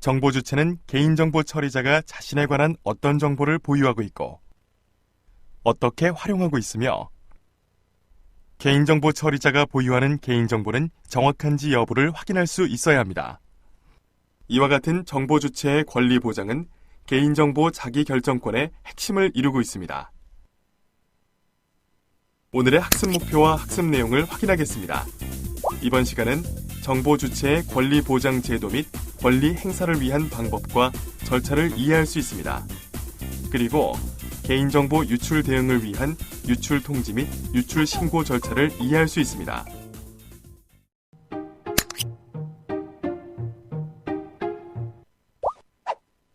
정보 주체는 개인정보 처리자가 자신에 관한 어떤 정보를 보유하고 있고 어떻게 활용하고 있으며 개인정보 처리자가 보유하는 개인정보는 정확한지 여부를 확인할 수 있어야 합니다. 이와 같은 정보 주체의 권리 보장은 개인정보 자기결정권의 핵심을 이루고 있습니다. 오늘의 학습 목표와 학습 내용을 확인하겠습니다. 이번 시간은 정보 주체의 권리 보장 제도 및 권리 행사를 위한 방법과 절차를 이해할 수 있습니다. 그리고 개인정보 유출 대응을 위한 유출 통지 및 유출 신고 절차를 이해할 수 있습니다.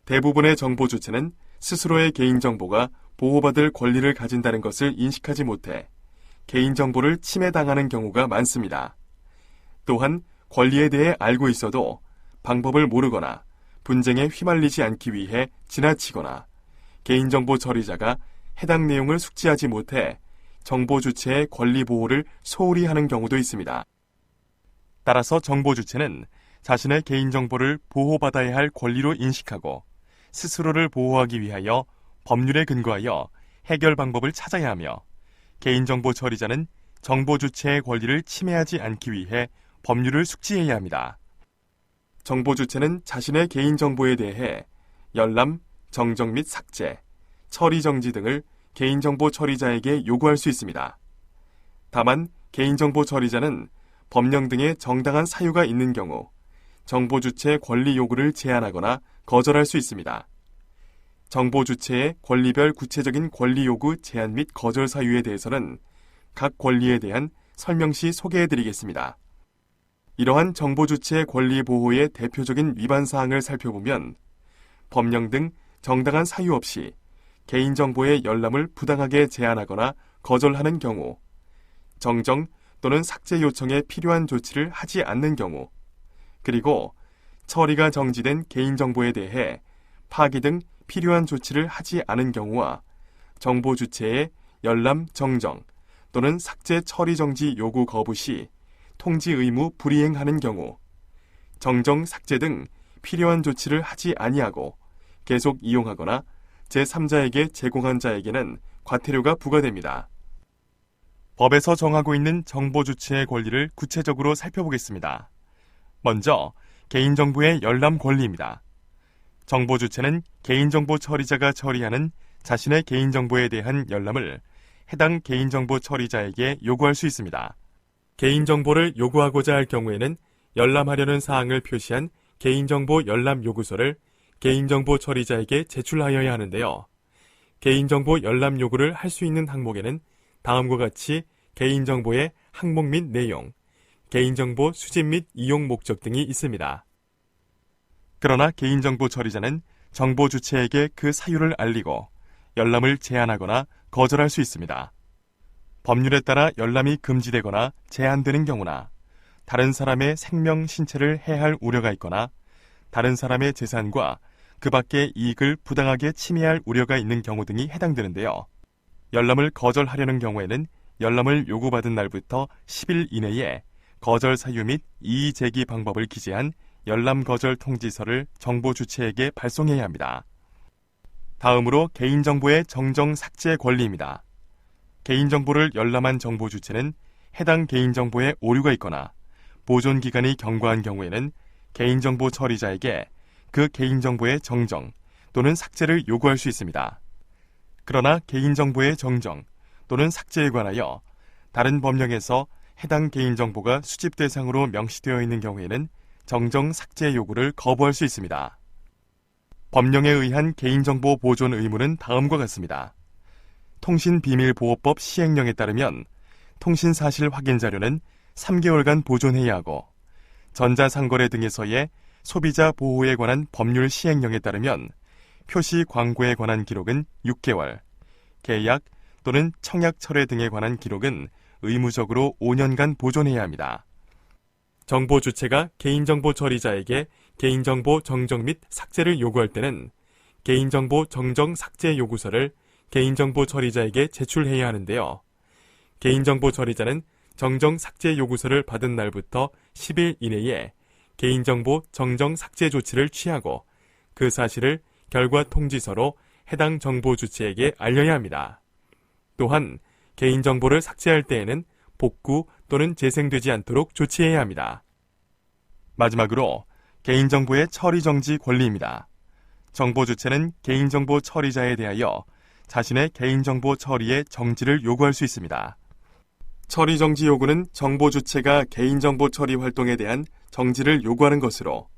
대부분의 정보 주체는 스스로의 개인정보가 보호받을 권리를 가진다는 것을 인식하지 못해 개인정보를 침해당하는 경우가 많습니다. 또한 권리에 대해 알고 있어도 방법을 모르거나 분쟁에 휘말리지 않기 위해 지나치거나 개인정보 처리자가 해당 내용을 숙지하지 못해 정보 주체의 권리 보호를 소홀히 하는 경우도 있습니다. 따라서 정보 주체는 자신의 개인정보를 보호받아야 할 권리로 인식하고 스스로를 보호하기 위하여 법률에 근거하여 해결 방법을 찾아야 하며 개인정보 처리자는 정보 주체의 권리를 침해하지 않기 위해 법률을 숙지해야 합니다. 정보 주체는 자신의 개인정보에 대해 열람, 정정 및 삭제, 처리 정지 등을 개인정보 처리자에게 요구할 수 있습니다. 다만 개인정보 처리자는 법령 등의 정당한 사유가 있는 경우 정보 주체의 권리 요구를 제한하거나 거절할 수 있습니다. 정보 주체의 권리별 구체적인 권리 요구 제한 및 거절 사유에 대해서는 각 권리에 대한 설명시 소개해드리겠습니다. 이러한 정보 주체의 권리 보호의 대표적인 위반 사항을 살펴보면 법령 등 정당한 사유 없이 개인정보의 열람을 부당하게 제한하거나 거절하는 경우, 정정 또는 삭제 요청에 필요한 조치를 하지 않는 경우, 그리고 처리가 정지된 개인정보에 대해 파기 등 필요한 조치를 하지 않은 경우와 정보 주체의 열람, 정정 또는 삭제 처리 정지 요구 거부 시 통지 의무 불이행하는 경우, 정정, 삭제 등 필요한 조치를 하지 아니하고 계속 이용하거나 제3자에게 제공한 자에게는 과태료가 부과됩니다. 법에서 정하고 있는 정보 주체의 권리를 구체적으로 살펴보겠습니다. 먼저 개인정보의 열람 권리입니다. 정보 주체는 개인정보 처리자가 처리하는 자신의 개인정보에 대한 열람을 해당 개인정보 처리자에게 요구할 수 있습니다. 개인정보를 요구하고자 할 경우에는 열람하려는 사항을 표시한 개인정보 열람 요구서를 개인정보 처리자에게 제출하여야 하는데요. 개인정보 열람 요구를 할 수 있는 항목에는 다음과 같이 개인정보의 항목 및 내용, 개인정보 수집 및 이용 목적 등이 있습니다. 그러나 개인정보 처리자는 정보 주체에게 그 사유를 알리고 열람을 제한하거나 거절할 수 있습니다. 법률에 따라 열람이 금지되거나 제한되는 경우나 다른 사람의 생명, 신체를 해할 우려가 있거나 다른 사람의 재산과 그 밖의 이익을 부당하게 침해할 우려가 있는 경우 등이 해당되는데요. 열람을 거절하려는 경우에는 열람을 요구받은 날부터 10일 이내에 거절 사유 및 이의 제기 방법을 기재한 열람 거절 통지서를 정보 주체에게 발송해야 합니다. 다음으로 개인정보의 정정 삭제 권리입니다. 개인정보를 열람한 정보 주체는 해당 개인정보에 오류가 있거나 보존 기간이 경과한 경우에는 개인정보 처리자에게 그 개인정보의 정정 또는 삭제를 요구할 수 있습니다. 그러나 개인정보의 정정 또는 삭제에 관하여 다른 법령에서 해당 개인정보가 수집 대상으로 명시되어 있는 경우에는 정정 삭제 요구를 거부할 수 있습니다. 법령에 의한 개인정보 보존 의무는 다음과 같습니다. 통신비밀보호법 시행령에 따르면 통신사실 확인 자료는 3개월간 보존해야 하고 전자상거래 등에서의 소비자 보호에 관한 법률 시행령에 따르면 표시 광고에 관한 기록은 6개월, 계약 또는 청약 철회 등에 관한 기록은 의무적으로 5년간 보존해야 합니다. 정보 주체가 개인정보 처리자에게 개인정보 정정 및 삭제를 요구할 때는 개인정보 정정 삭제 요구서를 개인정보 처리자에게 제출해야 하는데요. 개인정보 처리자는 정정 삭제 요구서를 받은 날부터 10일 이내에 개인정보 정정 삭제 조치를 취하고 그 사실을 결과 통지서로 해당 정보 주체에게 알려야 합니다. 또한 개인정보를 삭제할 때에는 복구 또는 재생되지 않도록 조치해야 합니다. 마지막으로 개인정보의 처리 정지 권리입니다. 정보 주체는 개인정보 처리자에 대하여 자신의 개인정보 처리의 정지를 요구할 수 있습니다. 처리 정지 요구는 정보 주체가 개인정보 처리 활동에 대한 정지를 요구하는 것으로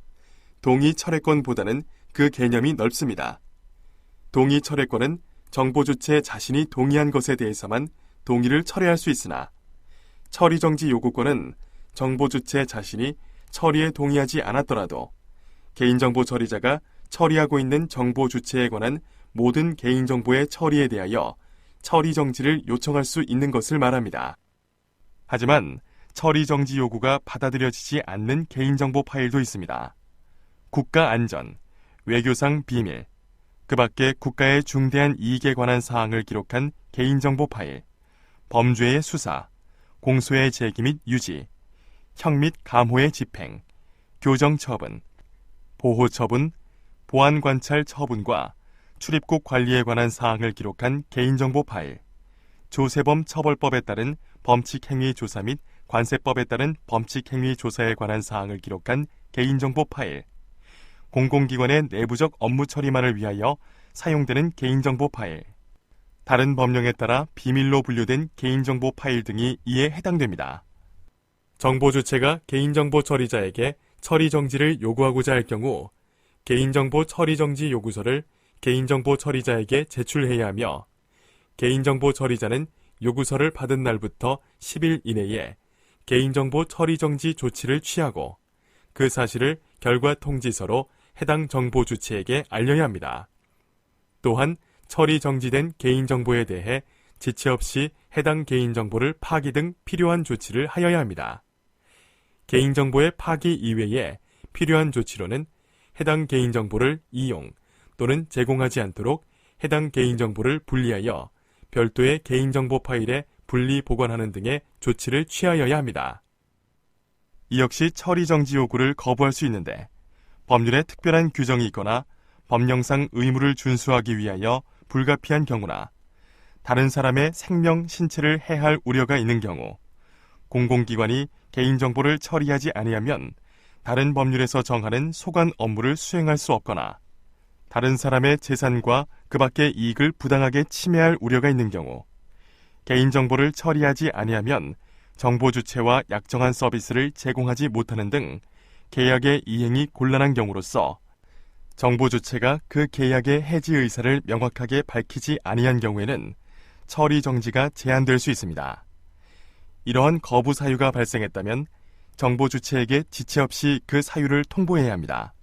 동의 철회권보다는 그 개념이 넓습니다. 동의 철회권은 정보 주체 자신이 동의한 것에 대해서만 동의를 철회할 수 있으나 처리 정지 요구권은 정보 주체 자신이 처리에 동의하지 않았더라도 개인정보 처리자가 처리하고 있는 정보 주체에 관한 모든 개인정보의 처리에 대하여 처리 정지를 요청할 수 있는 것을 말합니다. 하지만 처리 정지 요구가 받아들여지지 않는 개인정보 파일도 있습니다. 국가 안전, 외교상 비밀, 그 밖에 국가의 중대한 이익에 관한 사항을 기록한 개인정보 파일, 범죄의 수사, 공소의 제기 및 유지, 형 및 감호의 집행, 교정 처분, 보호 처분, 보안 관찰 처분과 출입국 관리에 관한 사항을 기록한 개인정보 파일, 조세범 처벌법에 따른 범칙행위 조사 및 관세법에 따른 범칙행위 조사에 관한 사항을 기록한 개인정보 파일, 공공기관의 내부적 업무 처리만을 위하여 사용되는 개인정보 파일, 다른 법령에 따라 비밀로 분류된 개인정보 파일 등이 이에 해당됩니다. 정보 주체가 개인정보 처리자에게 처리 정지를 요구하고자 할 경우 개인정보 처리 정지 요구서를 개인정보 처리자에게 제출해야 하며 개인정보 처리자는 요구서를 받은 날부터 10일 이내에 개인정보 처리 정지 조치를 취하고 그 사실을 결과 통지서로 해당 정보 주체에게 알려야 합니다. 또한 처리 정지된 개인정보에 대해 지체 없이 해당 개인정보를 파기 등 필요한 조치를 하여야 합니다. 개인정보의 파기 이외에 필요한 조치로는 해당 개인정보를 이용 또는 제공하지 않도록 해당 개인정보를 분리하여 별도의 개인정보 파일에 분리 보관하는 등의 조치를 취하여야 합니다. 이 역시 처리 정지 요구를 거부할 수 있는데 법률에 특별한 규정이 있거나 법령상 의무를 준수하기 위하여 불가피한 경우나 다른 사람의 생명, 신체를 해할 우려가 있는 경우 공공기관이 개인정보를 처리하지 아니하면 다른 법률에서 정하는 소관 업무를 수행할 수 없거나 다른 사람의 재산과 그 밖의 이익을 부당하게 침해할 우려가 있는 경우 개인정보를 처리하지 아니하면 정보 주체와 약정한 서비스를 제공하지 못하는 등 계약의 이행이 곤란한 경우로서 정보 주체가 그 계약의 해지 의사를 명확하게 밝히지 아니한 경우에는 처리 정지가 제한될 수 있습니다. 이러한 거부 사유가 발생했다면 정보 주체에게 지체 없이 그 사유를 통보해야 합니다.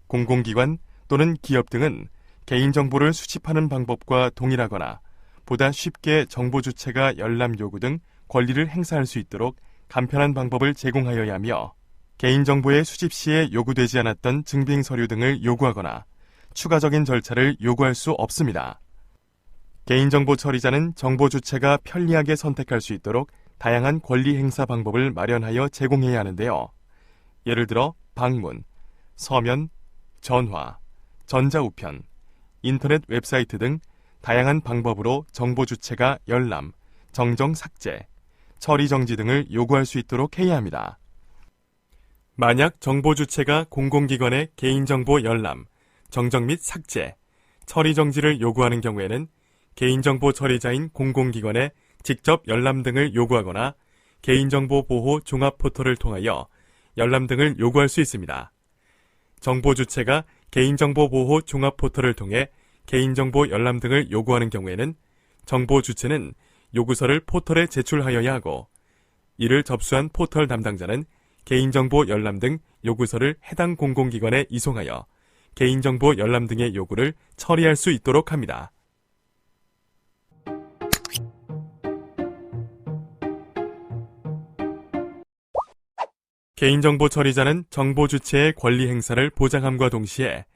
공공기관 또는 기업 등은 개인정보를 수집하는 방법과 동일하거나 보다 쉽게 정보 주체가 열람 요구 등 권리를 행사할 수 있도록 간편한 방법을 제공하여야 하며 개인정보의 수집 시에 요구되지 않았던 증빙 서류 등을 요구하거나 추가적인 절차를 요구할 수 없습니다. 개인정보 처리자는 정보 주체가 편리하게 선택할 수 있도록 다양한 권리 행사 방법을 마련하여 제공해야 하는데요. 예를 들어 방문, 서면, 전화, 전자우편, 인터넷 웹사이트 등 다양한 방법으로 정보 주체가 열람, 정정 삭제, 처리 정지 등을 요구할 수 있도록 해야 합니다. 만약 정보 주체가 공공기관의 개인정보 열람, 정정 및 삭제, 처리 정지를 요구하는 경우에는 개인정보 처리자인 공공기관에 직접 열람 등을 요구하거나 개인정보 보호 종합 포털을 통하여 열람 등을 요구할 수 있습니다. 정보 주체가 개인정보 보호 종합 포털을 통해 개인정보 열람 등을 요구하는 경우에는 정보 주체는 요구서를 포털에 제출하여야 하고 이를 접수한 포털 담당자는 개인정보 열람 등 요구서를 해당 공공기관에 이송하여 개인정보 열람 등의 요구를 처리할 수 있도록 합니다. 개인정보 처리자는 정보 주체의 권리 행사를 보장함과 동시에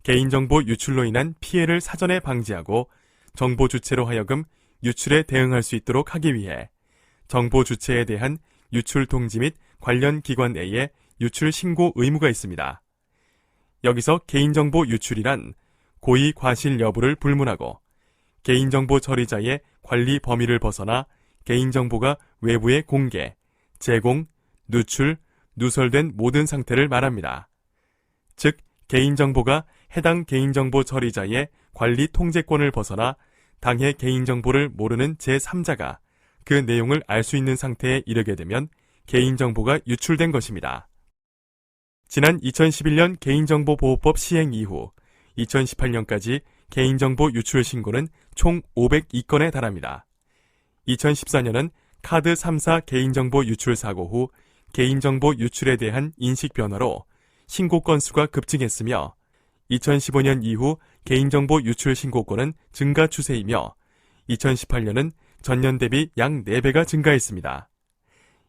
개인정보 유출로 인한 피해를 사전에 방지하고 정보 주체로 하여금 유출에 대응할 수 있도록 하기 위해 정보 주체에 대한 유출 통지 및 관련 기관 내에 유출 신고 의무가 있습니다. 여기서 개인정보 유출이란 고의 과실 여부를 불문하고 개인정보 처리자의 관리 범위를 벗어나 개인정보가 외부에 공개, 제공, 누출, 누설된 모든 상태를 말합니다. 즉, 개인정보가 해당 개인정보 처리자의 관리 통제권을 벗어나 당해 개인정보를 모르는 제3자가 그 내용을 알 수 있는 상태에 이르게 되면 개인정보가 유출된 것입니다. 지난 2011년 개인정보보호법 시행 이후 2018년까지 개인정보 유출 신고는 총 502건에 달합니다. 2014년은 카드 3사 개인정보 유출 사고 후 개인정보 유출에 대한 인식 변화로 신고 건수가 급증했으며 2015년 이후 개인정보 유출 신고건은 증가 추세이며 2018년은 전년 대비 약 4배가 증가했습니다.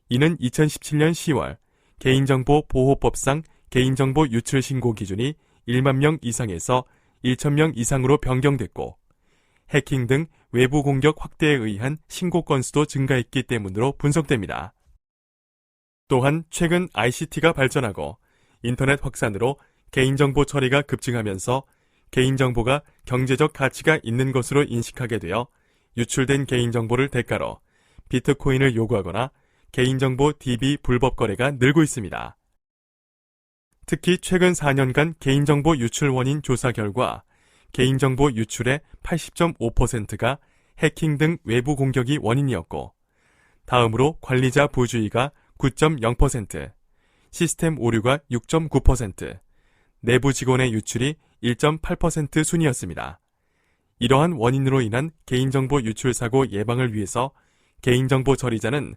이는 2017년 10월 개인정보보호법상 개인정보 유출 신고 기준이 1만 명 이상에서 1,000명 이상으로 변경됐고 해킹 등 외부 공격 확대에 의한 신고 건수도 증가했기 때문으로 분석됩니다. 또한 최근 ICT가 발전하고 인터넷 확산으로 개인정보 처리가 급증하면서 개인정보가 경제적 가치가 있는 것으로 인식하게 되어 유출된 개인정보를 대가로 비트코인을 요구하거나 개인정보 DB 불법 거래가 늘고 있습니다. 특히 최근 4년간 개인정보 유출 원인 조사 결과 개인정보 유출의 80.5%가 해킹 등 외부 공격이 원인이었고 다음으로 관리자 부주의가 9.0%, 시스템 오류가 6.9%, 내부 직원의 유출이 1.8% 순이었습니다. 이러한 원인으로 인한 개인정보 유출 사고 예방을 위해서 개인정보 처리자는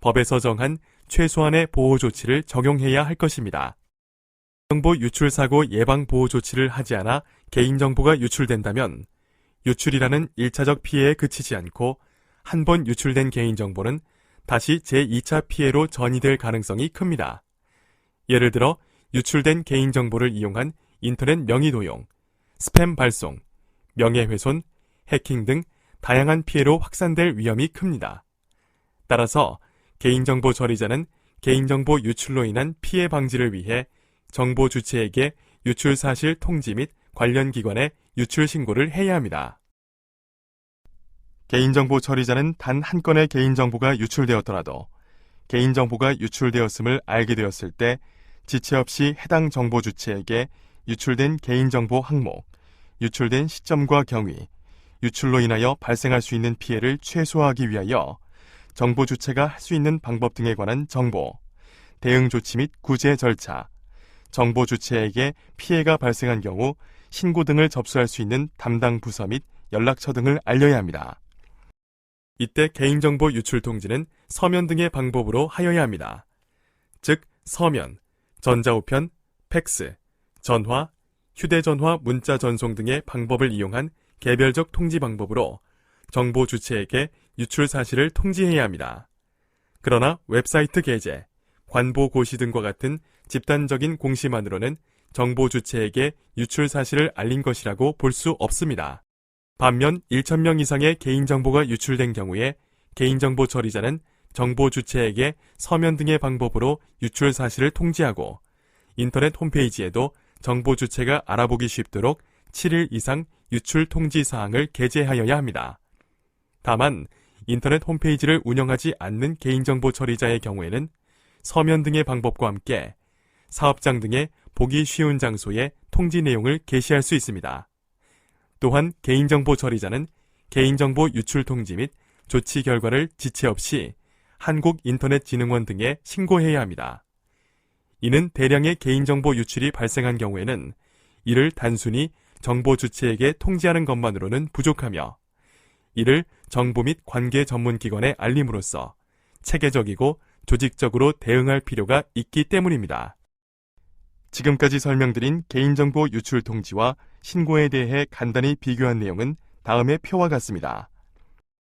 법에서 정한 최소한의 보호 조치를 적용해야 할 것입니다. 개인정보 유출 사고 예방 보호 조치를 하지 않아 개인정보가 유출된다면 유출이라는 1차적 피해에 그치지 않고 한 번 유출된 개인정보는 다시 제2차 피해로 전이될 가능성이 큽니다. 예를 들어 유출된 개인정보를 이용한 인터넷 명의 도용, 스팸 발송, 명예훼손, 해킹 등 다양한 피해로 확산될 위험이 큽니다. 따라서 개인정보 처리자는 개인정보 유출로 인한 피해 방지를 위해 정보 주체에게 유출 사실 통지 및 관련 기관에 유출 신고를 해야 합니다. 개인정보 처리자는 단 한 건의 개인정보가 유출되었더라도 개인정보가 유출되었음을 알게 되었을 때 지체 없이 해당 정보 주체에게 유출된 개인정보 항목, 유출된 시점과 경위, 유출로 인하여 발생할 수 있는 피해를 최소화하기 위하여 정보 주체가 할 수 있는 방법 등에 관한 정보, 대응 조치 및 구제 절차, 정보 주체에게 피해가 발생한 경우 신고 등을 접수할 수 있는 담당 부서 및 연락처 등을 알려야 합니다. 이때 개인정보 유출 통지는 서면 등의 방법으로 하여야 합니다. 즉, 서면, 전자우편, 팩스, 전화, 휴대전화 문자 전송 등의 방법을 이용한 개별적 통지 방법으로 정보 주체에게 유출 사실을 통지해야 합니다. 그러나 웹사이트 게재, 관보 고시 등과 같은 집단적인 공시만으로는 정보 주체에게 유출 사실을 알린 것이라고 볼 수 없습니다. 반면 1,000명 이상의 개인정보가 유출된 경우에 개인정보 처리자는 정보 주체에게 서면 등의 방법으로 유출 사실을 통지하고 인터넷 홈페이지에도 정보 주체가 알아보기 쉽도록 7일 이상 유출 통지 사항을 게재하여야 합니다. 다만 인터넷 홈페이지를 운영하지 않는 개인정보 처리자의 경우에는 서면 등의 방법과 함께 사업장 등의 보기 쉬운 장소에 통지 내용을 게시할 수 있습니다. 또한 개인정보 처리자는 개인정보 유출 통지 및 조치 결과를 지체 없이 한국인터넷진흥원 등에 신고해야 합니다. 이는 대량의 개인정보 유출이 발생한 경우에는 이를 단순히 정보 주체에게 통지하는 것만으로는 부족하며 이를 정부 및 관계 전문기관에 알림으로써 체계적이고 조직적으로 대응할 필요가 있기 때문입니다. 지금까지 설명드린 개인정보 유출 통지와 신고에 대해 간단히 비교한 내용은 다음의 표와 같습니다.